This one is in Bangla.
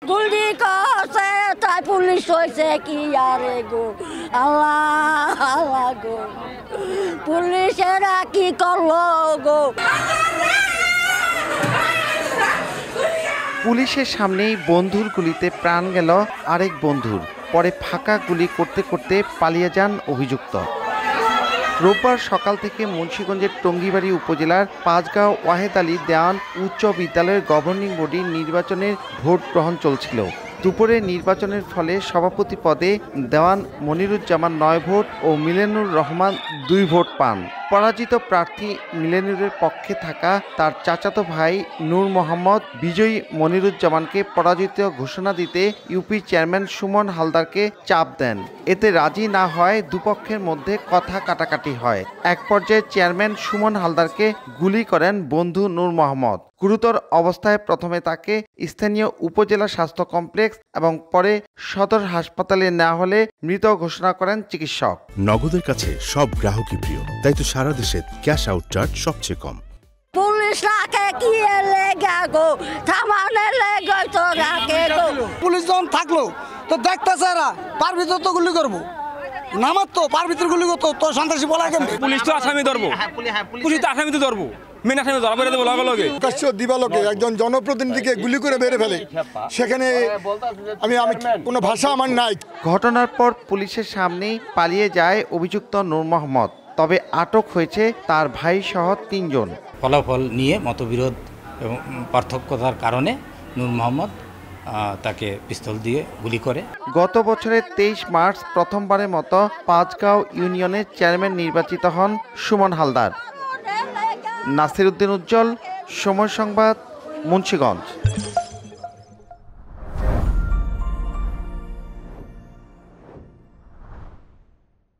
গুলি করছে তাই পুলিশ হয়েছে কি আরে গো আল্লাহ আল্লাহ গো পুলিশেরা কি করলো গো। পুলিশের সামনেই বন্ধুর গুলিতে প্রাণ গেল আরেক বন্ধুর। পরে ফাঁকা গুলি করতে করতে পালিয়ে যান অভিযুক্ত। রোববার সকাল থেকে মুন্সিগঞ্জের টঙ্গীবাড়ি উপজেলার পাঁচগাঁও ওয়াহেদ আলী দেওয়ান উচ্চ বিদ্যালয়ের গভর্নিং বডির নির্বাচনের ভোট গ্রহণ চলছিল। দুপুরে নির্বাচনের ফলে সভাপতি পদে দেওয়ান Moniruzzaman 9 vote oh Milenur Rahman 2 vote পান। পরাজিত প্রার্থী মিলেনুরের পক্ষে থাকা তার চাচাতো ভাই নূর মোহাম্মদ বিজয়ী মনিরুজ্জামানকে পরাজিত ঘোষণা দিতে ইউপি চেয়ারম্যান সুমন হালদারকে চাপ দেন। এতে রাজি না হয় দুপক্ষের মধ্যে কথা কাটাকাটি হয়। এক পর্যায়ে চেয়ারম্যান সুমন হালদারকে গুলি করেন বন্ধু নূর মোহাম্মদ। গুরুতর অবস্থায় প্রথমে তাকে স্থানীয় উপজেলা স্বাস্থ্য কমপ্লেক্স এবং পরে সদর হাসপাতালে নেওয়া হলে মৃত ঘোষণা করেন চিকিৎসক। নগদের কাছে সব গ্রাহকই প্রিয়, তাই তো সারা দেশে ক্যাশ আউট চার্জ সবচেয়ে কম। পুলিশ রাখে কি লেগা গো থামানে লেগে তো রাখে গো। পুলিশ যখন থাকলো তো দেখতেছে এরা পার ভিতর তো গুলি করবো নামার তো পার ভিতর গুলি করতো তো সন্ত্রাসী বলা কেন? পুলিশ তো আসামি ধরবো, পুলিশ তো আসামি তো ধরবো, মেন আসামি ধরা বেড়ে দেবো লগে লগে। প্রকাশ্য দিবালোকে একজন জনপ্রতিনিধিকে গুলি করে মেরে ফেলে, সেখানে আমি কোনো ভাষা আমার নাই। ঘটনার পর পুলিশের সামনেই পালিয়ে যায় অভিযুক্ত নূর মোহাম্মদ। তবে আটক হয়েছে তার ভাই সহ 3 জন। ফলাফল নিয়ে মতবিরোধ এবং পার্থক্যতার কারণে নূর মোহাম্মদ তাকে পিস্তল দিয়ে গুলি করে। গত বছরের 23 মার্চ প্রথমবারের মতো পাঁচগাঁও ইউনিয়নের চেয়ারম্যান নির্বাচিত হন সুমন হালদার। নাসির উদ্দিন উজ্জ্বল, সময় সংবাদ, মুন্সিগঞ্জ।